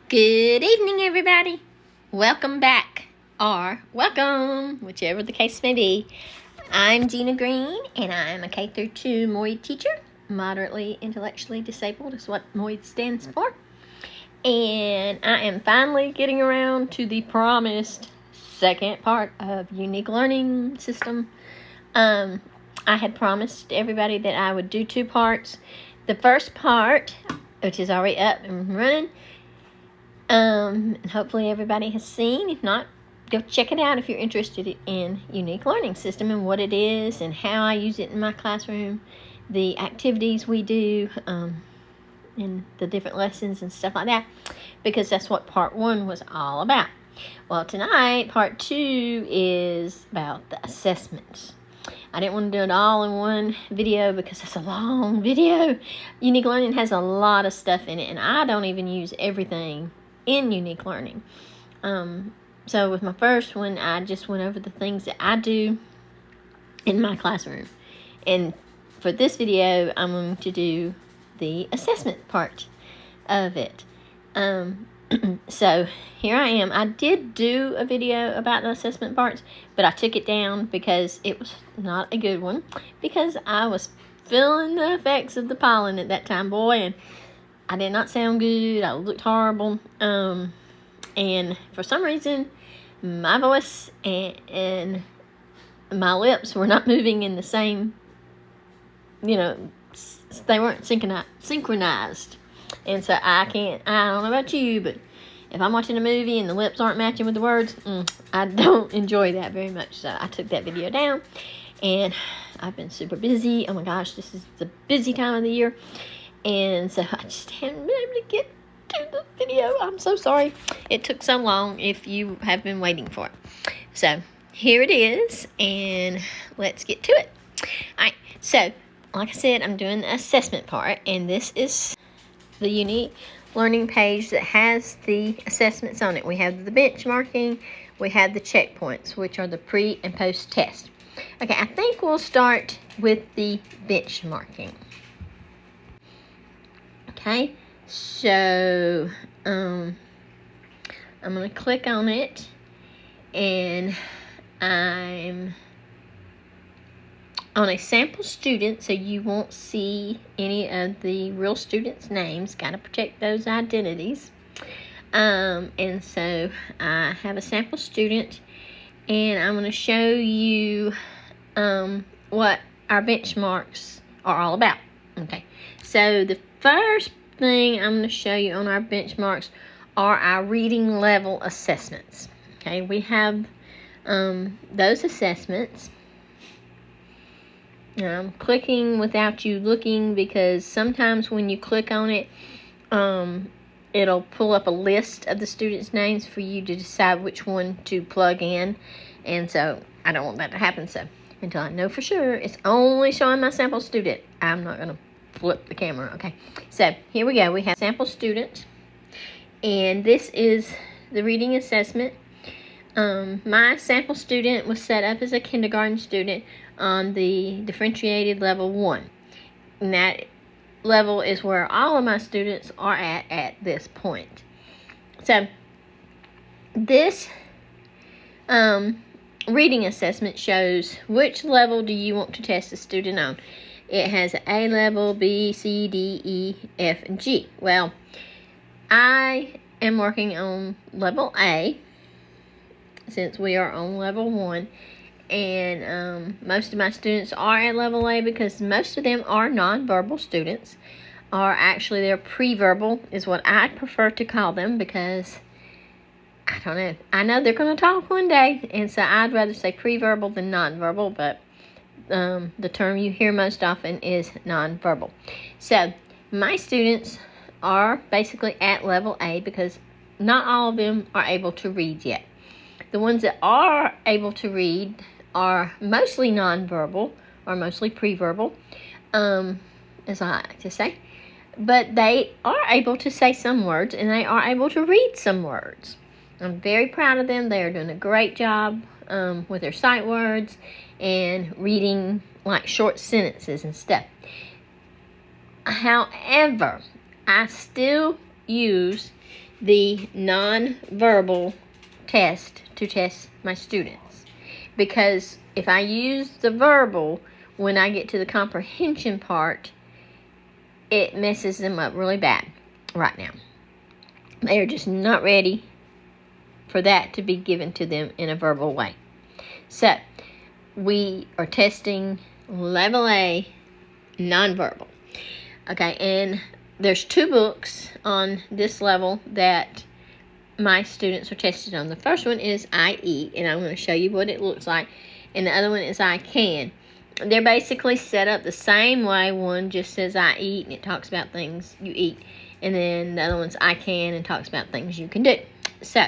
Good evening, everybody. Welcome back, or welcome, whichever the case may be. I'm Gina Green, and I'm a K-2 MOID teacher. Moderately intellectually disabled is what MOID stands for. And I am finally getting around to the promised second part of Unique Learning System. I had promised everybody that I would do 2 parts. The first part, which is already up and running, and hopefully everybody has seen. If not, go check it out if you're interested in Unique Learning System and what it is and how I use it in my classroom, the activities we do, and the different lessons and stuff like that, because that's what part 1 was all about. Well, tonight, part 2 is about the assessments. I didn't want to do it all in one video because it's a long video. Unique Learning has a lot of stuff in it, and I don't even use everything in Unique Learning. So with my first one, I just went over the things that I do in my classroom. And for this video, I'm going to do the assessment part of it. So here I am. I did do a video about the assessment parts, but I took it down because it was not a good one, because I was feeling the effects of the pollen at that time, boy, and I did not sound good. I looked horrible. And for some reason, my voice and my lips were not moving in the same, they weren't synchronized. And so I don't know about you, but if I'm watching a movie and the lips aren't matching with the words, I don't enjoy that very much. So I took that video down, and I've been super busy. Oh my gosh, this is the busy time of the year. And so I just haven't been able to get to the video. I'm so sorry it took so long if you have been waiting for it. So here it is, and let's get to it. Alright, so like I said, I'm doing the assessment part, and this is the Unique Learning page that has the assessments on it. We have the benchmarking, we have the checkpoints, which are the pre and post test. Okay, I think we'll start with the benchmarking. Okay, so I'm going to click on it, and I'm on a sample student, so you won't see any of the real students' names. Got to protect those identities. And so I have a sample student, and I'm going to show you what our benchmarks are all about. Okay, so the first thing I'm going to show you on our benchmarks are our reading level assessments. Okay, we have those assessments. Now, I'm clicking without you looking, because sometimes when you click on it, it'll pull up a list of the students' names for you to decide which one to plug in. And so I don't want that to happen. So until I know for sure it's only showing my sample student, I'm not going to flip the camera. Okay, so here we go. We have sample student, and this is the reading assessment. My sample student was set up as a kindergarten student on the differentiated level 1. And that level is where all of my students are at this point. So this reading assessment shows which level do you want to test the student on. It has A level, B, C, D, E, F, and G. Well, I am working on level A, since we are on level 1. And most of my students are at level A, because most of them are nonverbal students, or actually they're pre-verbal is what I prefer to call them, because I don't know. I know they're going to talk one day, and so I'd rather say pre-verbal than nonverbal, but the term you hear most often is nonverbal. So my students are basically at level A, because not all of them are able to read yet. The ones that are able to read are mostly nonverbal, or mostly pre-verbal, as I like to say. But they are able to say some words, and they are able to read some words. I'm very proud of them. They are doing a great job with their sight words and reading like short sentences and stuff. However, I still use the nonverbal test to test my students. Because if I use the verbal when I get to the comprehension part, it messes them up really bad right now. They are just not ready for that to be given to them in a verbal way. So, we are testing level A nonverbal. Okay, and there's 2 books on this level that my students are tested on. The first one is I Eat, and I'm going to show you what it looks like. And the other one is I Can. They're basically set up the same way. One just says I eat, and it talks about things you eat. And then the other one's I Can, and talks about things you can do. So,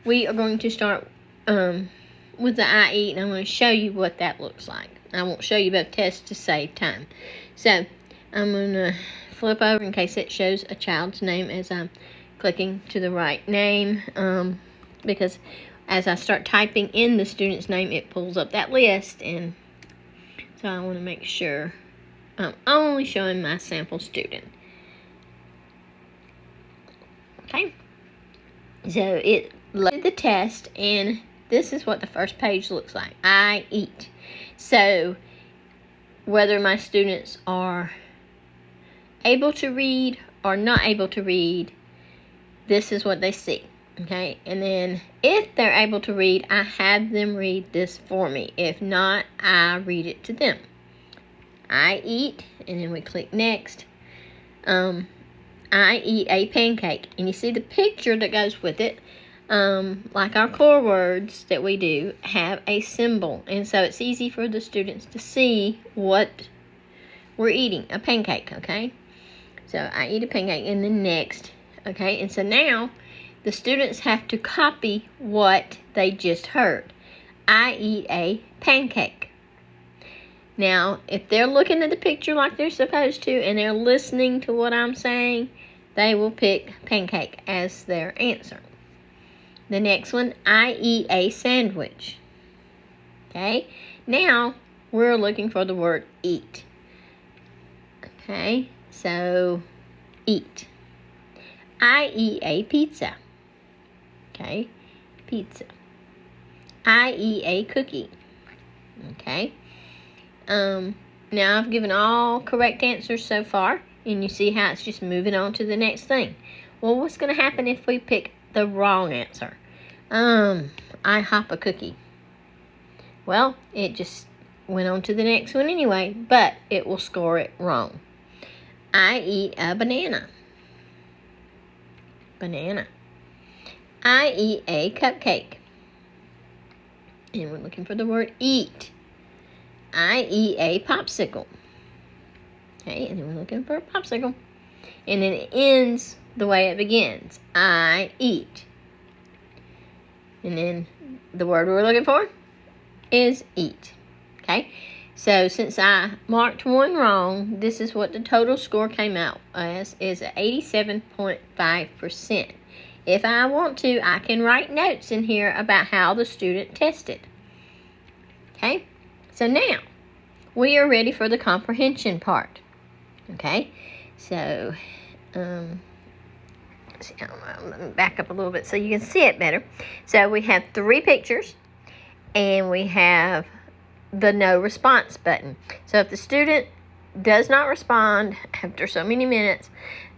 we are going to start with the I Eat, and I'm going to show you what that looks like. I won't show you both tests to save time. So, I'm going to flip over in case it shows a child's name as I'm clicking to the right name, because as I start typing in the student's name, it pulls up that list, and so I want to make sure I'm only showing my sample student. Okay, so it loaded the test, and this is what the first page looks like. I eat. So whether my students are able to read or not able to read, this is what they see. Okay, and then if they're able to read, I have them read this for me. If not, I read it to them. I eat, and then we click next. I eat a pancake, and you see the picture that goes with it. Like our core words that we do have a symbol, and so it's easy for the students to see what we're eating, a pancake. Okay, so I eat a pancake, and then next. Okay, and so now the students have to copy what they just heard. I eat a pancake. Now, if they're looking at the picture like they're supposed to, and they're listening to what I'm saying, they will pick pancake as their answer. The next one, I eat a sandwich. Okay, now we're looking for the word eat. Okay, so eat. I eat a pizza. Okay, pizza. I eat a cookie. Okay. Now I've given all correct answers so far, and you see how it's just moving on to the next thing. Well, what's going to happen if we pick the wrong answer? I hop a cookie. Well, it just went on to the next one anyway, but it will score it wrong. I eat a banana. Banana. I eat a cupcake. And we're looking for the word eat. I eat a popsicle. Okay, and then we're looking for a popsicle. And then it ends the way it begins. I eat. And then the word we're looking for is eat. Okay, so since I marked one wrong, this is what the total score came out as, is 87.5%. If I want to, I can write notes in here about how the student tested. Okay, so now we are ready for the comprehension part. Okay, so see, let me back up a little bit so you can see it better. So we have 3 pictures, and we have the no response button. So if the student does not respond after so many minutes,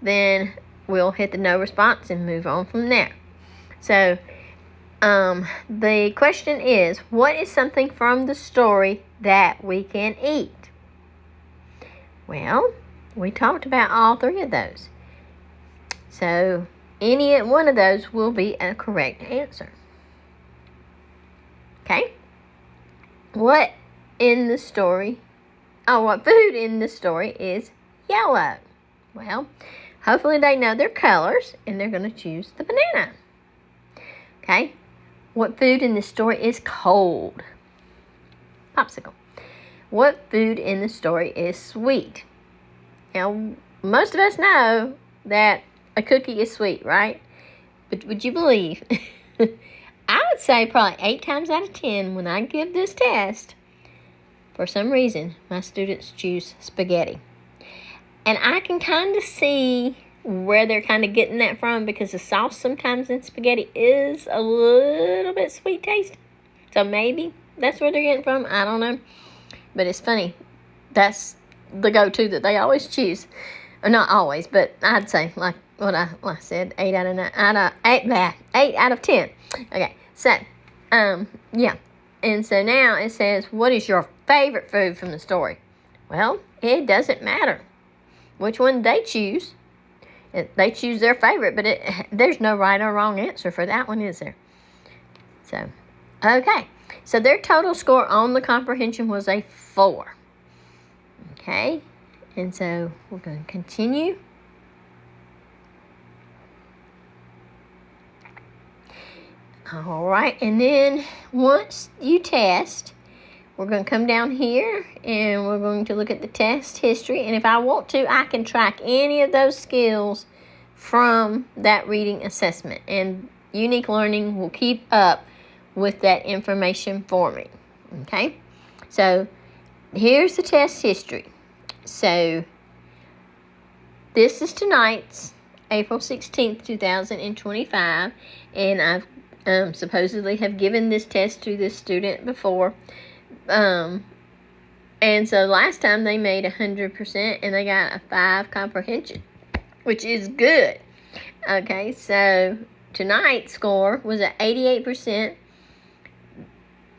then we'll hit the no response and move on from there. So the question is, what is something from the story that we can eat? Well, we talked about all 3 of those. So any one of those will be a correct answer. Okay? What in the story, what food in the story is yellow? Well, hopefully they know their colors, and they're going to choose the banana. Okay? What food in the story is cold? Popsicle. What food in the story is sweet? Now, most of us know that a cookie is sweet, right? But would you believe, I would say probably 8 times out of 10 when I give this test, for some reason, my students choose spaghetti. And I can kind of see where they're kind of getting that from, because the sauce sometimes in spaghetti is a little bit sweet tasting. So maybe that's where they're getting from. I don't know. But it's funny. That's the go-to that they always choose. Or not always, but I'd say, like I said, 8 out of 10. Okay, so, yeah. And so now it says, what is your favorite food from the story? Well, it doesn't matter which one they choose. They choose their favorite, but there's no right or wrong answer for that one, is there? So, okay. So their total score on the comprehension was a 4. Okay. And so we're going to continue. All right. And then once you test, we're going to come down here and we're going to look at the test history. And if I want to, I can track any of those skills from that reading assessment. And Unique Learning will keep up with that information for me. Okay? So here's the test history. So this is tonight's, April 16th, 2025. And I've supposedly have given this test to this student before. And so last time they made 100% and they got a 5 comprehension, which is good. Okay, so tonight's score was at 88%.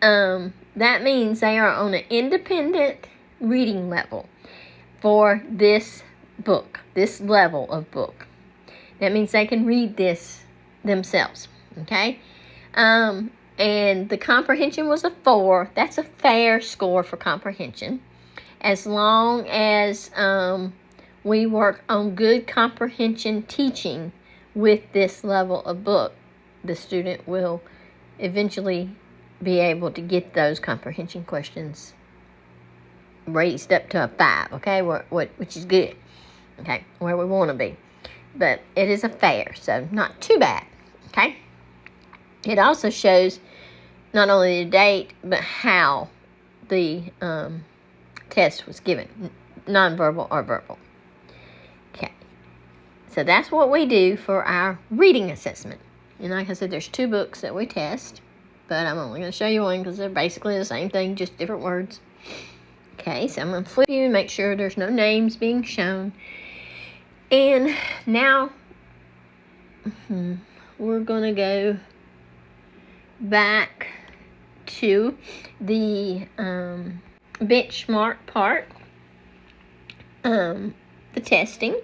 That means they are on an independent reading level for this book, this level of book. That means they can read this themselves. Okay? And the comprehension was a 4. That's a fair score for comprehension. As long as we work on good comprehension teaching with this level of book, the student will eventually be able to get those comprehension questions raised up to a 5, okay, which is good, okay, where we want to be. But it is a fair, so not too bad, okay. It also shows not only the date, but how the test was given, nonverbal or verbal. Okay, so that's what we do for our reading assessment. And like I said, there's 2 books that we test, but I'm only going to show you one because they're basically the same thing, just different words. Okay, so I'm going to flip you and make sure there's no names being shown. And now we're going to go back to the benchmark part, the testing.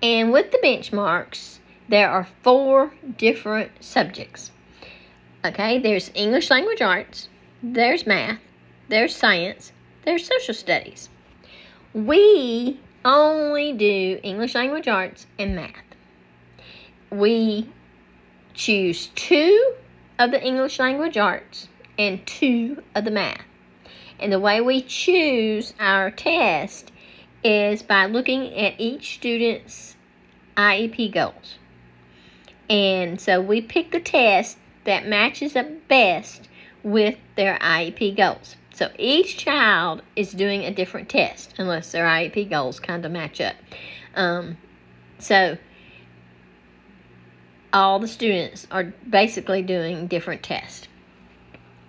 And with the benchmarks, there are 4 different subjects. Okay, there's English Language Arts, there's math, there's science, there's social studies. We only do English Language Arts and math. We choose 2 of the English Language Arts and 2 of the math. And the way we choose our test is by looking at each student's IEP goals. And so we pick the test that matches up best with their IEP goals. So each child is doing a different test unless their IEP goals kind of match up. So all the students are basically doing different tests.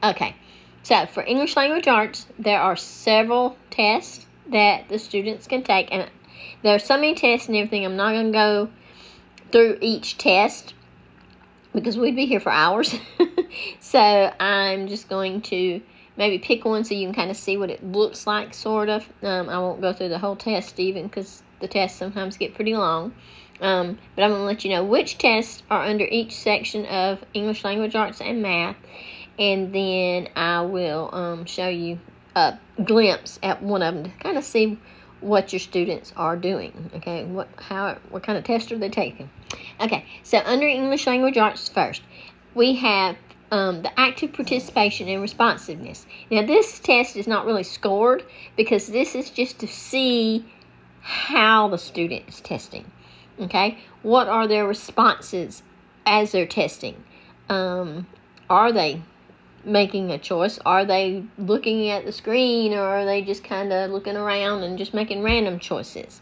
Okay, so for English Language Arts, there are several tests that the students can take. And there are so many tests and everything, I'm not going to go through each test because we'd be here for hours. So I'm just going to maybe pick one so you can kind of see what it looks like, sort of. I won't go through the whole test even because the tests sometimes get pretty long. But I'm going to let you know which tests are under each section of English Language Arts and Math. And then I will show you a glimpse at one of them to kind of see what your students are doing. Okay, what kind of test are they taking? Okay, so under English Language Arts first, we have the active participation and responsiveness. Now this test is not really scored because this is just to see how the student is testing. Okay, what are their responses as they're testing? Are they making a choice? Are they looking at the screen, or are they just kind of looking around and just making random choices?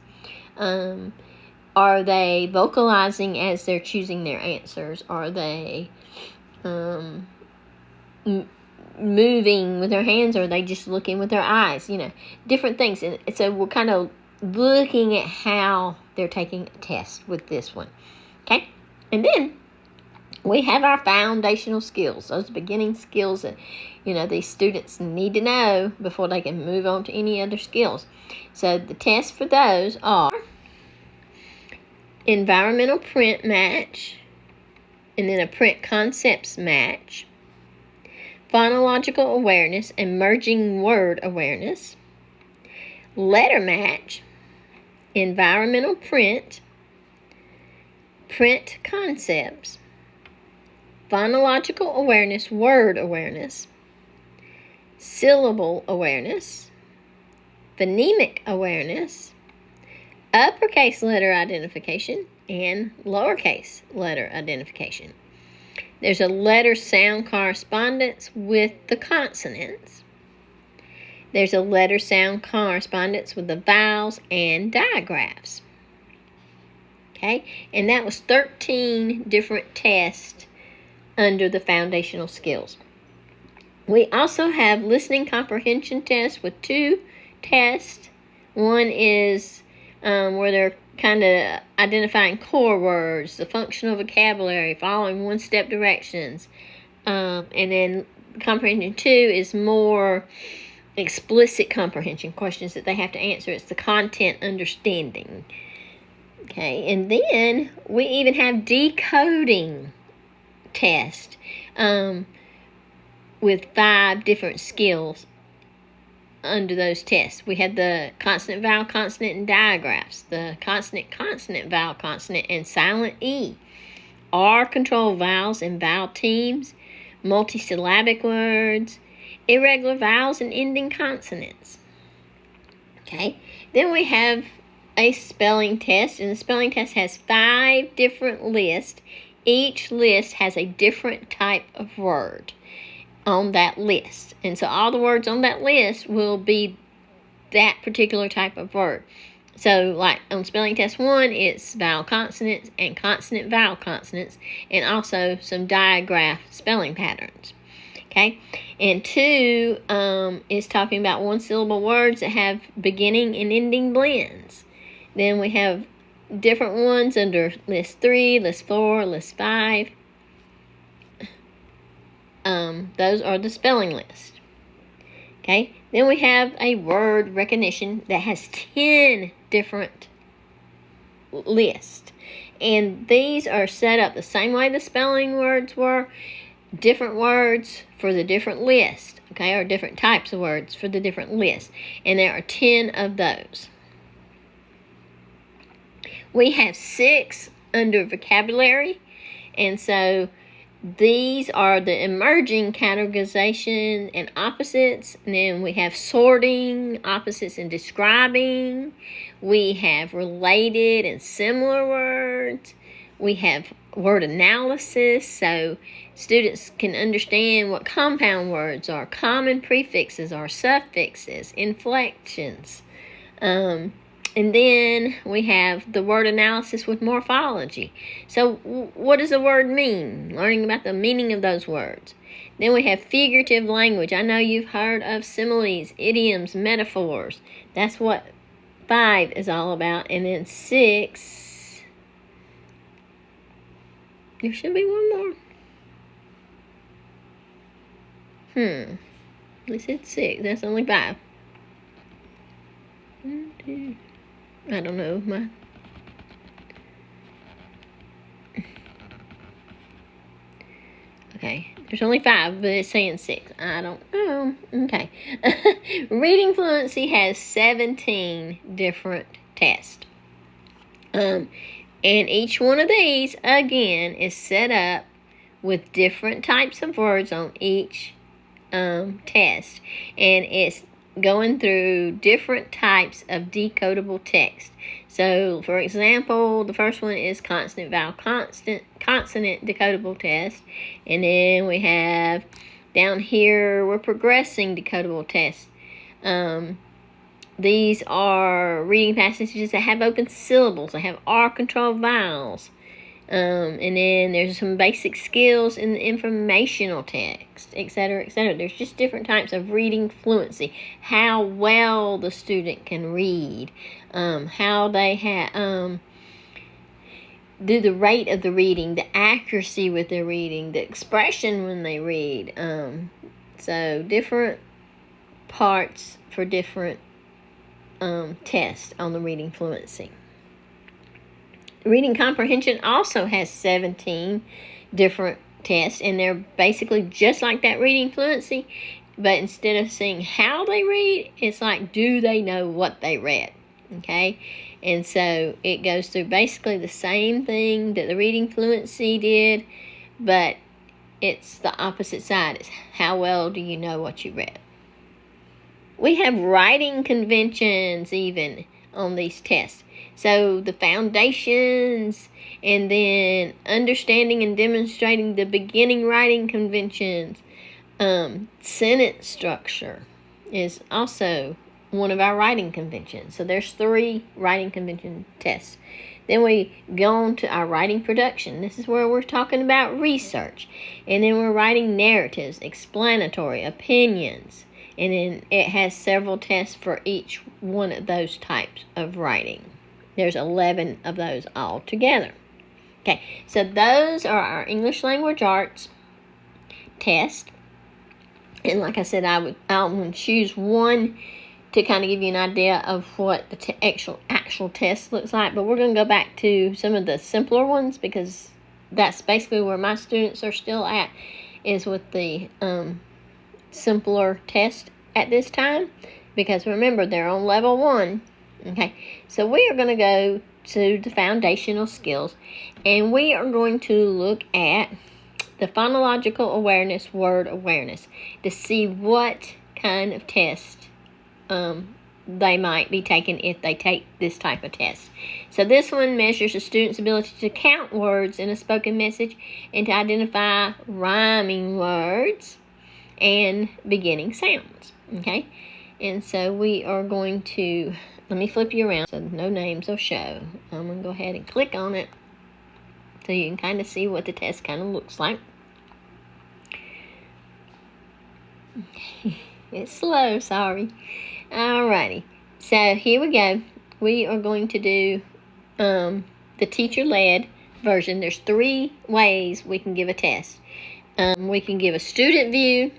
Are they vocalizing as they're choosing their answers? Are they moving with their hands, or are they just looking with their eyes? Different things. And so we're kind of looking at how they're taking a test with this one. Okay? And then we have our foundational skills, those beginning skills that, these students need to know before they can move on to any other skills. So the tests for those are environmental print match, and then a print concepts match, phonological awareness, emerging word awareness, letter match, environmental print, print concepts, phonological awareness, word awareness, syllable awareness, phonemic awareness, uppercase letter identification, and lowercase letter identification. There's a letter sound correspondence with the consonants. There's a letter sound correspondence with the vowels and digraphs. Okay, and that was 13 different tests under the foundational skills. We also have listening comprehension tests with 2 tests. One is where they're kind of identifying core words, the functional vocabulary, following one-step directions. And then comprehension 2 is more explicit comprehension, questions that they have to answer. It's the content understanding. Okay, and then we even have decoding test with 5 different skills under those tests. We had the consonant, vowel, consonant, and digraphs, the consonant, consonant, vowel, consonant, and silent E, R-control vowels and vowel teams, multisyllabic words, irregular vowels, and ending consonants. Okay, then we have a spelling test, and the spelling test has 5 different lists. Each list has a different type of word on that list. And so all the words on that list will be that particular type of word. So like on spelling test 1, it's vowel consonants and consonant vowel consonants, and also some digraph spelling patterns. Okay, and 2 is talking about one-syllable words that have beginning and ending blends. Then we have different ones under list 3, list 4, list 5. Those are the spelling list. Okay, then we have a word recognition that has 10 different lists. And these are set up the same way the spelling words were, different words for the different lists, okay, or different types of words for the different lists. And there are 10 of those. We have 6 under vocabulary, and so these are the emerging categorization and opposites. And then we have sorting, opposites, and describing. We have related and similar words. We have word analysis, so students can understand what compound words are, common prefixes are, suffixes, inflections. And then we have the word analysis with morphology. So what does a word mean? Learning about the meaning of those words. Then we have figurative language. I know you've heard of similes, idioms, metaphors. That's what 5 is all about. And then 6, there should be one more. We said 6. That's only 5. 1, 2. I don't know. Okay, there's only 5, but it's saying 6. I don't know. Okay. Reading fluency has 17 different tests. And each one of these, again, is set up with different types of words on each test. And it's going through different types of decodable text. So, for example, the first one is consonant, vowel, consonant decodable test. And then we have down here, we're progressing decodable test. these are reading passages that have open syllables. They have R-controlled vowels. And then there's some basic skills in the informational text, etc., etc. There's just different types of reading fluency. How well the student can read. How they do the rate of the reading, the accuracy with their reading, the expression when they read. So different parts for different tests on the reading fluency. Reading comprehension also has 17 different tests, and they're basically just like that reading fluency, but instead of seeing how they read, it's like, do they know what they read? Okay, and so it goes through basically the same thing that the reading fluency did, but it's the opposite side. It's how well do you know what you read? We have writing conventions even on these tests. So the foundations, and then understanding and demonstrating the beginning writing conventions. Sentence structure is also one of our writing conventions. So there's 3 writing convention tests. Then we go on to our writing production. This is where we're talking about research. And then we're writing narratives, explanatory, opinions. And then it has several tests for each one of those types of writing. There's 11 of those all together. Okay, so those are our English language arts test. And like I said, I would choose one to kind of give you an idea of what the actual test looks like. But we're going to go back to some of the simpler ones, because that's basically where my students are still at, is with the simpler test at this time, because remember, they're on level 1. Okay, so we are going to go to the foundational skills, and we are going to look at the phonological awareness, word awareness, to see what kind of test they might be taking if they take this type of test. So this one measures a student's ability to count words in a spoken message and to identify rhyming words and beginning sounds. Okay, and so we are going to, let me flip you around so no names will show. I'm going to go ahead and click on it so you can kind of see what the test kind of looks like. It's slow, sorry. Alrighty, so here we go. We are going to do the teacher-led version. There's 3 ways we can give a test. We can give a student view,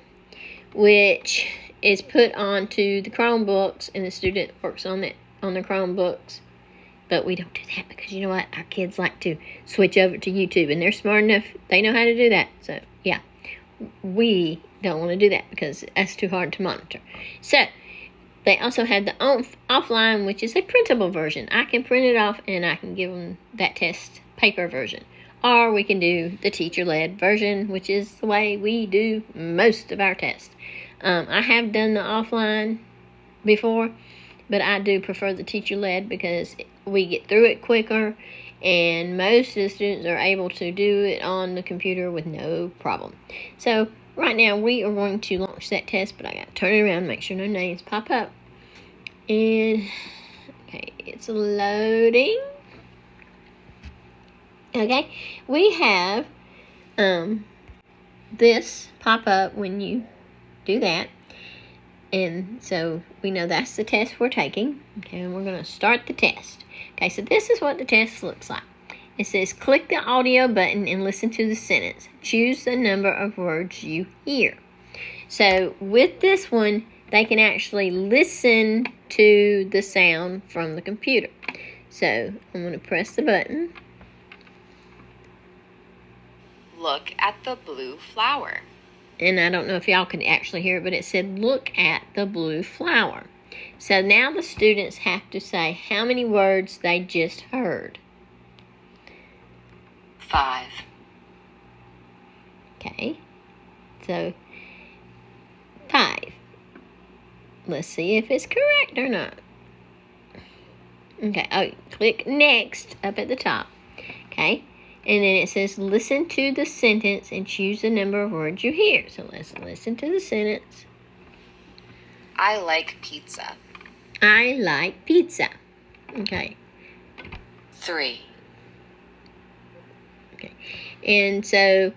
which is put onto the Chromebooks, and the student works on it on their Chromebooks. But we don't do that because you know what? Our kids like to switch over to YouTube, and they're smart enough. They know how to do that. So, yeah, we don't want to do that because that's too hard to monitor. So, they also have the offline, which is a printable version. I can print it off, and I can give them that test paper version. Or we can do the teacher-led version, which is the way we do most of our tests. I have done the offline before, but I do prefer the teacher-led because we get through it quicker, and most of the students are able to do it on the computer with no problem. So right now we are going to launch that test, but I got to turn it around and make sure no names pop up. And okay, it's loading. Okay, we have this pop up when you do that, and so we know that's the test we're taking. Okay, and we're going to start the test. Okay, so this is what the test looks like. It says click the audio button and listen to the sentence. Choose the number of words you hear. So with this one, they can actually listen to the sound from the computer. So I'm going to press the button. Look at the blue flower. And I don't know if y'all can actually hear it, but it said, look at the blue flower. So now the students have to say how many words they just heard. 5. Okay, so 5. Let's see if it's correct or not. Okay, click next up at the top. Okay, and then it says listen to the sentence and choose the number of words you hear. So let's listen to the sentence. I like pizza. I like pizza. Okay. 3, Okay. And so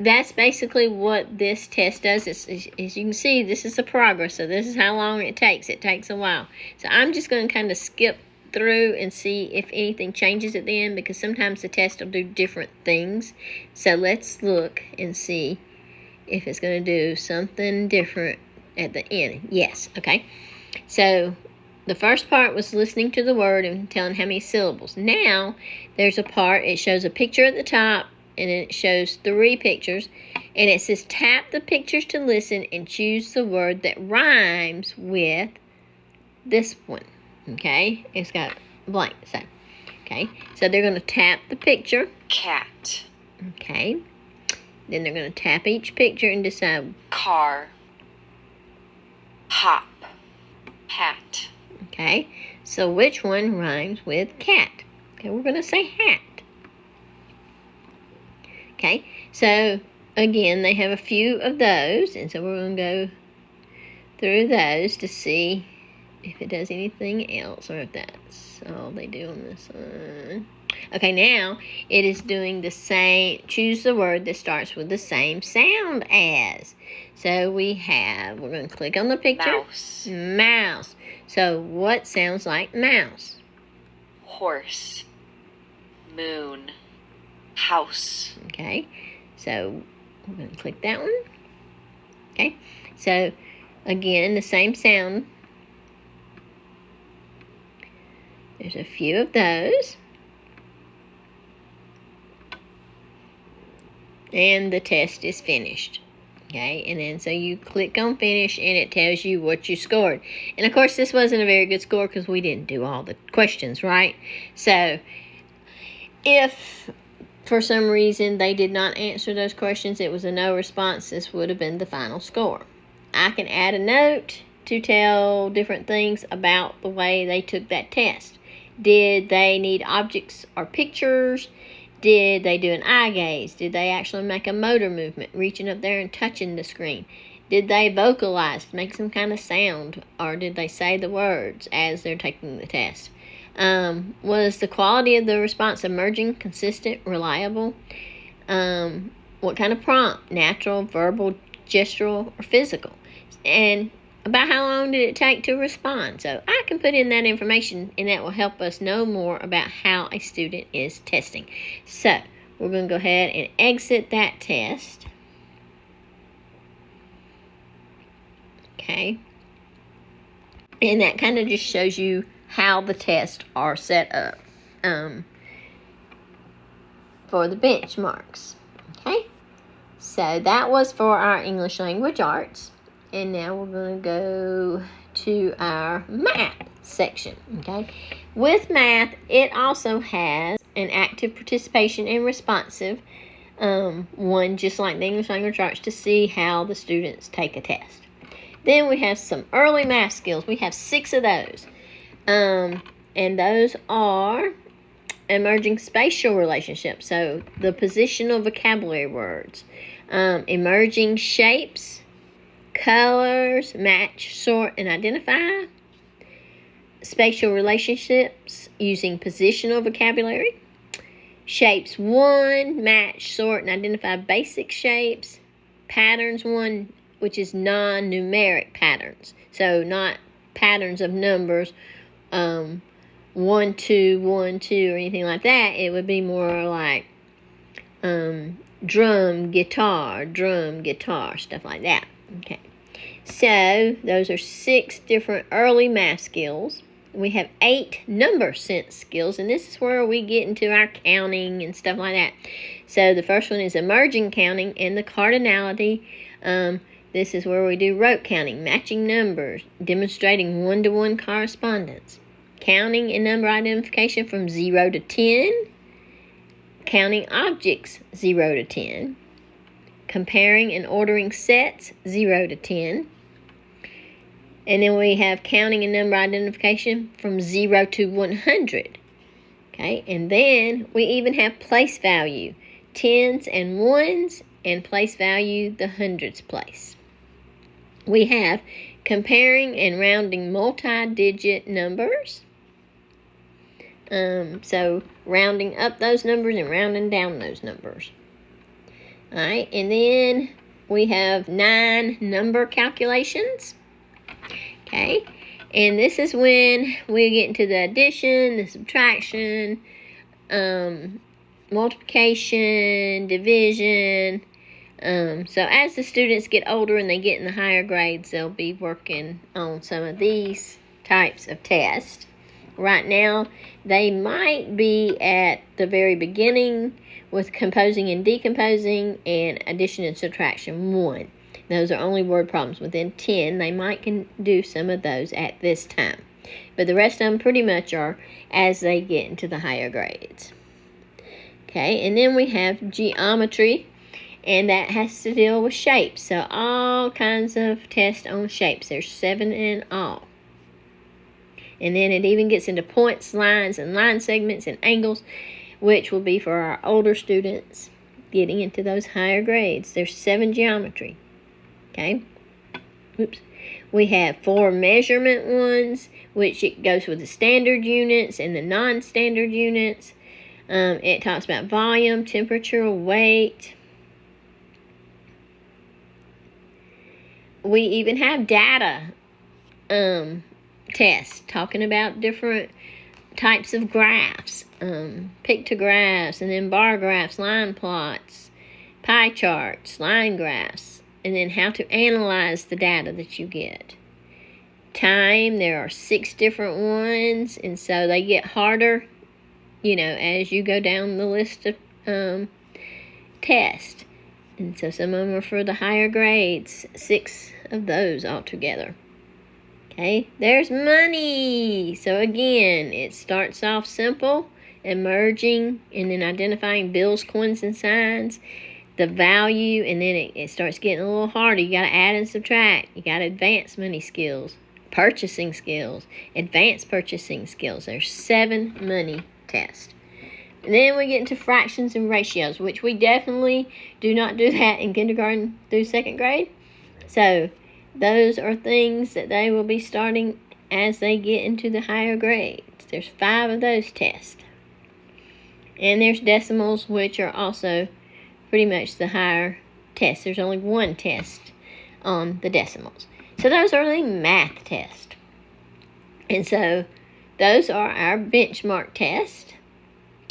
that's basically what this test does. As you can see, this is the progress. So this is how long it takes. It takes a while. So I'm just going to kind of skip through and see if anything changes at the end, because sometimes the test will do different things. So let's look and see if it's going to do something different at the end. Yes. Okay. So the first part was listening to the word and telling how many syllables. Now there's a part, it shows a picture at the top, and it shows 3 pictures, and it says tap the pictures to listen and choose the word that rhymes with this one. Okay, it's got blank. So they're going to tap the picture. cat, Okay, then they're going to tap each picture and decide. car, hop, hat, Okay, so which one rhymes with cat? Okay, we're going to say hat. Okay, so again, they have a few of those, and so we're going to go through those to see if it does anything else, or if that's all they do on this one. Okay, now it is doing the same. Choose the word that starts with the same sound as. So we're going to click on the picture. mouse, Mouse. So what sounds like mouse? horse, moon, house, Okay, so we're going to click that one. Okay, so again, the same sound. There's a few of those. And the test is finished. Okay, and then so you click on finish and it tells you what you scored. And of course, this wasn't a very good score because we didn't do all the questions, right? So if for some reason they did not answer those questions, it was a no response, this would have been the final score. I can add a note to tell different things about the way they took that test. Did they need objects or pictures? Did they do an eye gaze? Did they actually make a motor movement, reaching up there and touching the screen? Did they vocalize, make some kind of sound, or did they say the words as they're taking the test? Was the quality of the response emerging, consistent, reliable? What kind of prompt? Natural, verbal, gestural, or physical? And about how long did it take to respond? So I can put in that information, and that will help us know more about how a student is testing. So we're going to go ahead and exit that test. Okay. And that kind of just shows you how the tests are set up for the benchmarks. Okay. So that was for our English language arts. And now we're going to go to our math section, okay? With math, it also has an active participation and responsive one, just like the English language arts, to see how the students take a test. Then we have some early math skills. We have 6 of those. And those are emerging spatial relationships, so the positional vocabulary words, emerging shapes, colors, match, sort, and identify. Spatial relationships using positional vocabulary. Shapes 1, match, sort, and identify basic shapes. Patterns 1, which is non-numeric patterns. So not patterns of numbers, 1, 2, 1, 2, or anything like that. It would be more like drum, guitar, stuff like that. Okay, so those are 6 different early math skills. We have 8 number sense skills, and this is where we get into our counting and stuff like that. So the first one is emerging counting and the cardinality. This is where we do rote counting, matching numbers, demonstrating one-to-one correspondence, counting and number identification from 0 to 10, counting objects 0 to 10, comparing and ordering sets 0 to 10. And then we have counting and number identification from 0 to 100. Okay, and then we even have place value, tens and ones, and place value, the hundreds place. We have comparing and rounding multi-digit numbers. So rounding up those numbers and rounding down those numbers. All right, and then we have 9 number calculations. Okay, and this is when we get into the addition, the subtraction, multiplication, division. So as the students get older and they get in the higher grades, they'll be working on some of these types of tests. Right now, they might be at the very beginning with composing and decomposing and addition and subtraction 1. Those are only word problems. Within 10, they might can do some of those at this time. But the rest of them pretty much are as they get into the higher grades. Okay, and then we have geometry, and that has to deal with shapes. So all kinds of tests on shapes. There's 7 in all. And then it even gets into points, lines, and line segments and angles, which will be for our older students getting into those higher grades. There's 7 geometry. Okay? Oops. We have 4 measurement ones, which it goes with the standard units and the non-standard units. It talks about volume, temperature, weight. We even have data tests talking about different types of graphs, pictographs, and then bar graphs, line plots, pie charts, line graphs, and then how to analyze the data that you get. Time, there are 6 different ones, and so they get harder, as you go down the list of tests. And so some of them are for the higher grades, 6 of those altogether. Okay, there's money. So again, it starts off simple, emerging, and then identifying bills, coins, and signs, the value, and then it starts getting a little harder. You got to add and subtract. You got advanced money skills, purchasing skills, advanced purchasing skills. There's 7 money tests. And then we get into fractions and ratios, which we definitely do not do that in kindergarten through 2nd grade. So those are things that they will be starting as they get into the higher grades. There's 5 of those tests. And there's decimals, which are also pretty much the higher tests. There's only 1 test on the decimals. So those are the math tests. And so those are our benchmark tests.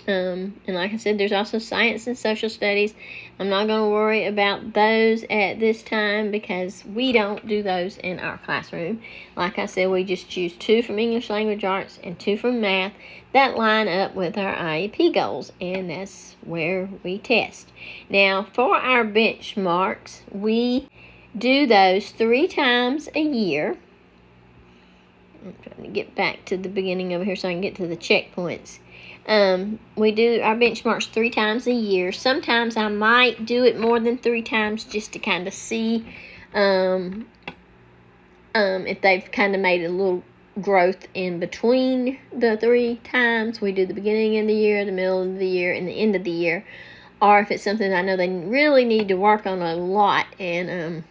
And like I said, there's also science and social studies. I'm not going to worry about those at this time because we don't do those in our classroom. Like I said, we just choose 2 from English Language Arts and 2 from math that line up with our IEP goals, and that's where we test. Now, for our benchmarks, we do those 3 times a year. I'm trying to get back to the beginning over here so I can get to the checkpoints. We do our benchmarks 3 times a year. Sometimes I might do it more than 3 times just to kind of see if they've kind of made a little growth in between the 3 times. We do the beginning of the year, the middle of the year, and the end of the year. Or if it's something I know they really need to work on a lot, and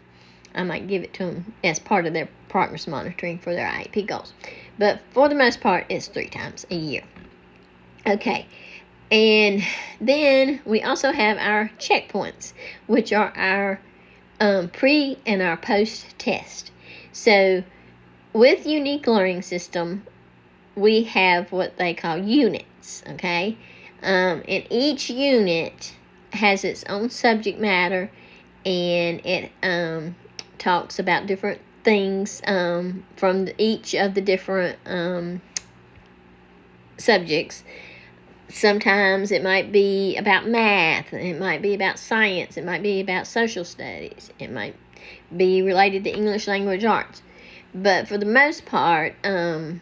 I might give it to them as part of their progress monitoring for their IEP goals. But for the most part, it's 3 times a year. Okay, and then we also have our checkpoints, which are our pre and our post test. So with Unique Learning System, we have what they call units, okay? And each unit has its own subject matter, and it talks about different things from each of the different subjects. Sometimes it might be about math, it might be about science, it might be about social studies, it might be related to English Language Arts. But for the most part, the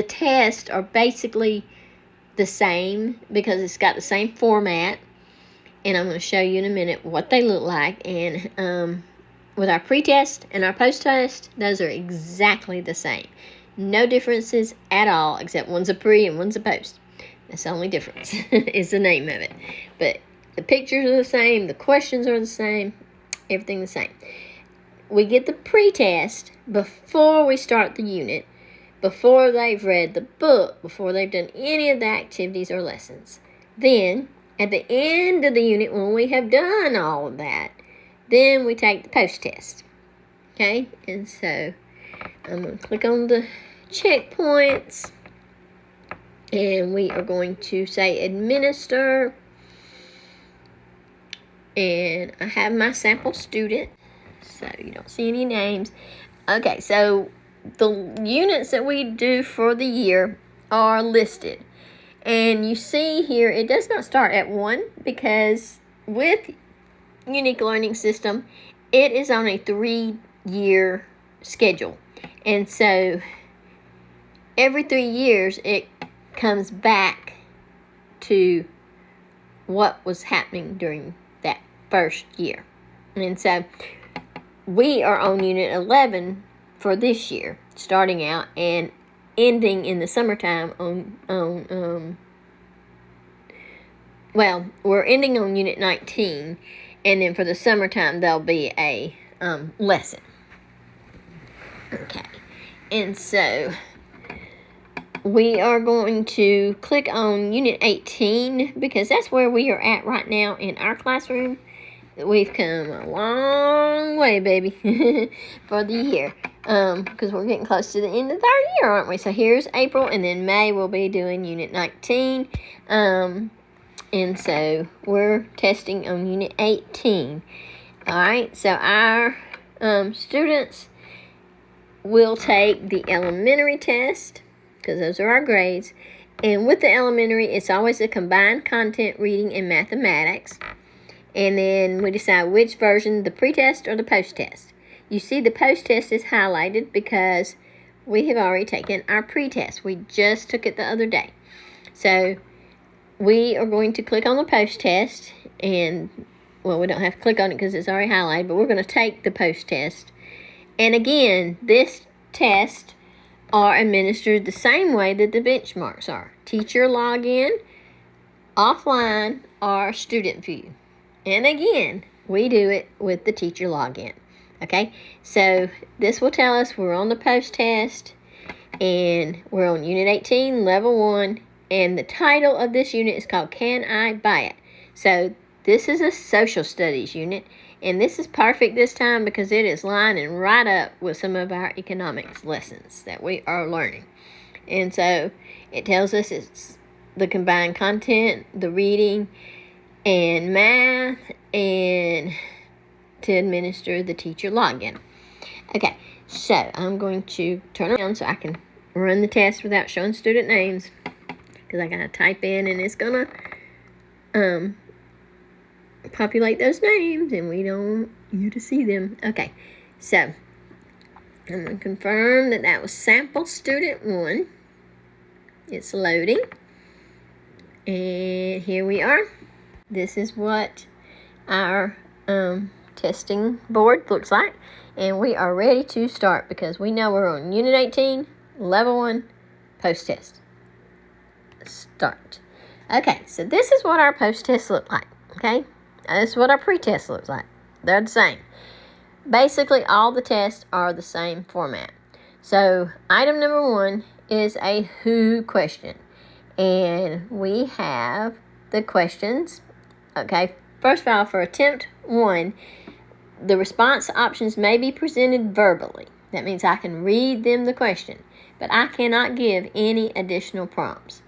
tests are basically the same because it's got the same format. And I'm going to show you in a minute what they look like. And with our pre-test and our post-test, those are exactly the same. No differences at all, except one's a pre and one's a post. That's the only difference, is the name of it. But the pictures are the same, the questions are the same, everything the same. we get the pre-test before we start the unit, before they've read the book, before they've done any of the activities or lessons. Then, at the end of the unit, when we have done all of that, then we take the post-test. Okay? And so, I'm going to click on the checkpoints, and we are going to say administer. And I have my sample student, so you don't see any names. Okay, so the units that we do for the year are listed. And you see here, it does not start at 1 because with Unique Learning System, it is on a 3-year schedule. And so every 3 years, it comes back to what was happening during that first year. And so we are on Unit 11 for this year, starting out and ending in the summertime we're ending on Unit 19, and then for the summertime there'll be a lesson. Okay, and so we are going to click on Unit 18 because that's where we are at right now in our classroom. We've come a long way, baby, for the year. Because we're getting close to the end of our year, aren't we? So here's April, and then May we'll be doing Unit 19. And so we're testing on Unit 18. Alright, so our students will take the elementary test, because those are our grades. And with the elementary, it's always a combined content reading and mathematics. And then we decide which version, the pre-test or the post-test. You see the post-test is highlighted because we have already taken our pre-test. We just took it the other day. So we are going to click on the post-test. And, well, we don't have to click on it because it's already highlighted. But we're going to take the post-test. And again, this test are administered the same way that the benchmarks are. Teacher login, offline, or student view. And again, we do it with the teacher login. Okay, so this will tell us we're on the post-test, and we're on Unit 18, Level 1, and the title of this unit is called Can I Buy It? So this is a social studies unit, and this is perfect this time because it is lining right up with some of our economics lessons that we are learning. And so it tells us it's the combined content, the reading, and math, and to administer the teacher login. Okay, so I'm going to turn around so I can run the test without showing student names, because I gotta type in and it's gonna populate those names, and we don't want you to see them. Okay, so I'm gonna confirm that that was sample student 1. It's loading, and here we are. This is what our testing board looks like, and we are ready to start because we know we're on Unit 18, Level 1, post-test. Start. Okay, so this is what our post-test look like, okay? This is what our pre-test looks like. They're the same. Basically, all the tests are the same format. So, item number 1 is a who question, and we have the questions. Okay, first of all, for attempt 1, the response options may be presented verbally. That means I can read them the question, but I cannot give any additional prompts.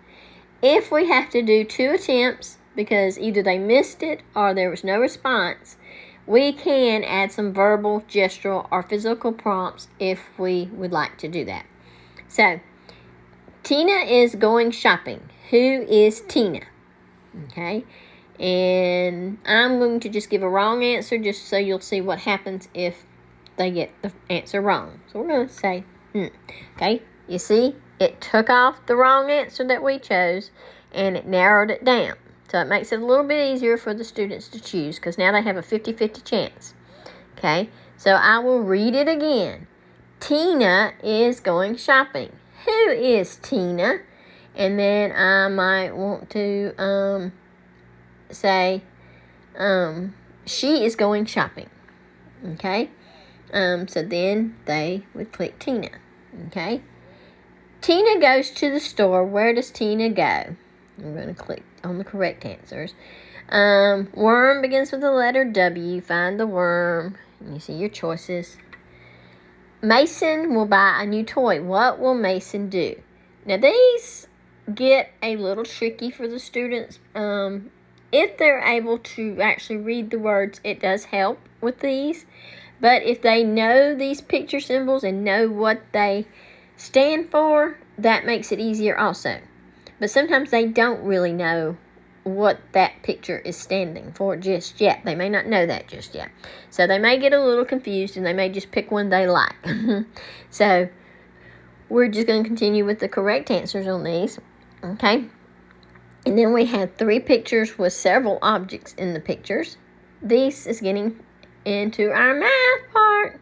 If we have to do 2 attempts because either they missed it or there was no response, we can add some verbal, gestural, or physical prompts if we would like to do that. So, Tina is going shopping. Who is Tina? Okay. And I'm going to just give a wrong answer just so you'll see what happens if they get the answer wrong. So we're going to say, Okay, you see, it took off the wrong answer that we chose, and it narrowed it down. So it makes it a little bit easier for the students to choose because now they have a 50-50 chance. Okay, so I will read it again. Tina is going shopping. Who is Tina? And then I might want to say, she is going shopping. Okay? So then they would click Tina. Okay. Tina goes to the store. Where does Tina go? I'm going to click on the correct answers. Worm begins with the letter W. Find the worm. You see your choices. Mason will buy a new toy. What will Mason do? Now, these get a little tricky for the students. If they're able to actually read the words, it does help with these. But if they know these picture symbols and know what they stand for, that makes it easier also. But sometimes they don't really know what that picture is standing for just yet. They may not know that just yet. So they may get a little confused and they may just pick one they like. So we're just going to continue with the correct answers on these. Okay. And then we had 3 pictures with several objects in the pictures. This is getting into our math part.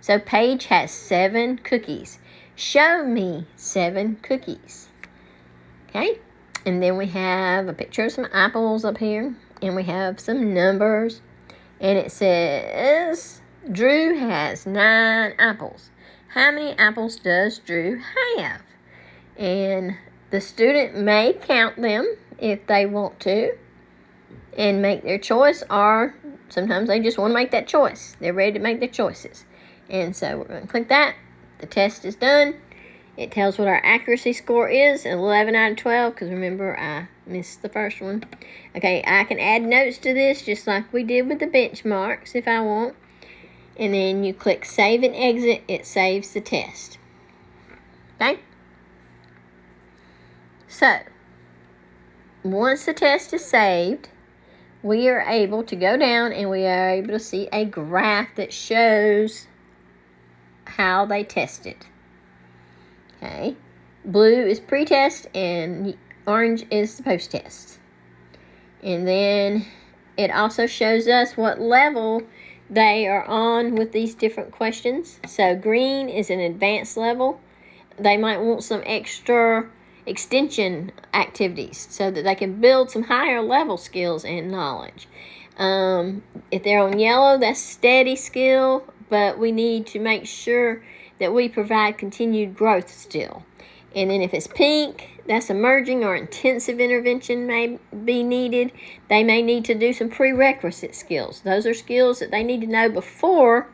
So Paige has 7 cookies. Show me 7 cookies. Okay. And then we have a picture of some apples up here. And we have some numbers. And it says, Drew has 9 apples. How many apples does Drew have? And the student may count them if they want to and make their choice, or sometimes they just want to make that choice. They're ready to make their choices. And so we're going to click that. The test is done. It tells what our accuracy score is, 11 out of 12, because remember, I missed the first one. Okay, I can add notes to this just like we did with the benchmarks if I want. And then you click Save and Exit. It saves the test. Okay? So, once the test is saved, we are able to go down and we are able to see a graph that shows how they tested. Okay, blue is pre-test and orange is the post-test. And then it also shows us what level they are on with these different questions. So green is an advanced level. They might want some extra extension activities so that they can build some higher level skills and knowledge. If they're on yellow, that's steady skill, but we need to make sure that we provide continued growth still. And then if it's pink, that's emerging or intensive intervention may be needed. They may need to do some prerequisite skills. Those are skills that they need to know before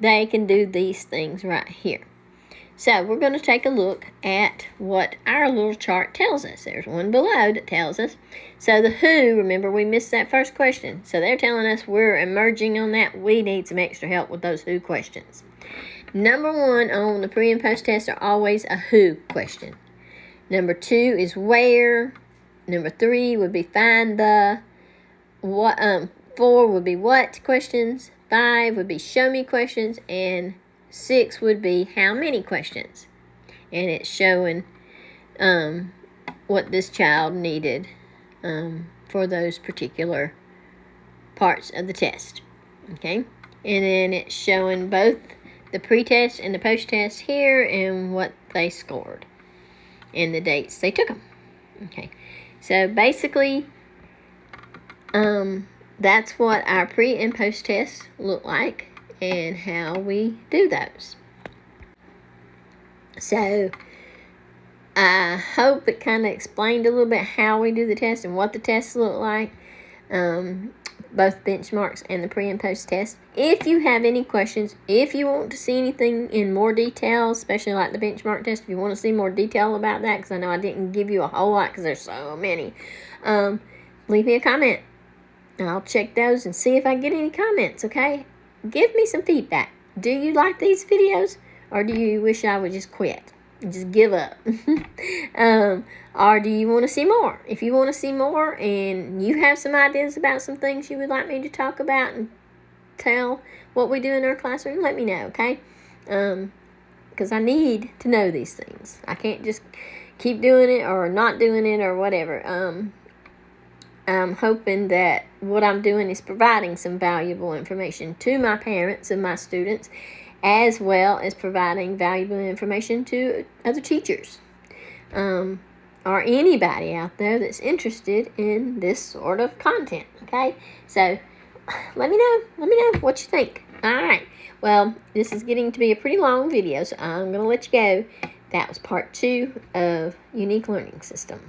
they can do these things right here. So we're going to take a look at what our little chart tells us. There's one below that tells us. So the who, remember we missed that first question. So they're telling us we're emerging on that. We need some extra help with those who questions. Number 1 on the pre and post test are always a who question. Number 2 is where. Number 3 would be find the. 4 would be what questions. 5 would be show me questions. And 6 would be how many questions. And it's showing what this child needed for those particular parts of the test. Okay? And then it's showing both the pre-test and the post-test here and what they scored and the dates they took them. Okay, so basically that's what our pre and post-tests look like and how we do those. So I hope it kind of explained a little bit how we do the test and what the tests look like. Both benchmarks and the pre and post test. If you have any questions, if you want to see anything in more detail, especially like the benchmark test, if you want to see more detail about that, because I know I didn't give you a whole lot because there's so many, leave me a comment and I'll check those and see if I get any comments, okay? Give me some feedback. Do you like these videos or do you wish I would just quit? Just give up. Or do you want to see more? If you want to see more and you have some ideas about some things you would like me to talk about and tell what we do in our classroom, let me know, okay? Because I need to know these things. I can't just keep doing it or not doing it or whatever. I'm hoping that what I'm doing is providing some valuable information to my parents and my students, as well as providing valuable information to other teachers or anybody out there that's interested in this sort of content, okay? So let me know what you think. All right. Well, this is getting to be a pretty long video, so I'm going to let you go. That was part 2 of Unique Learning System.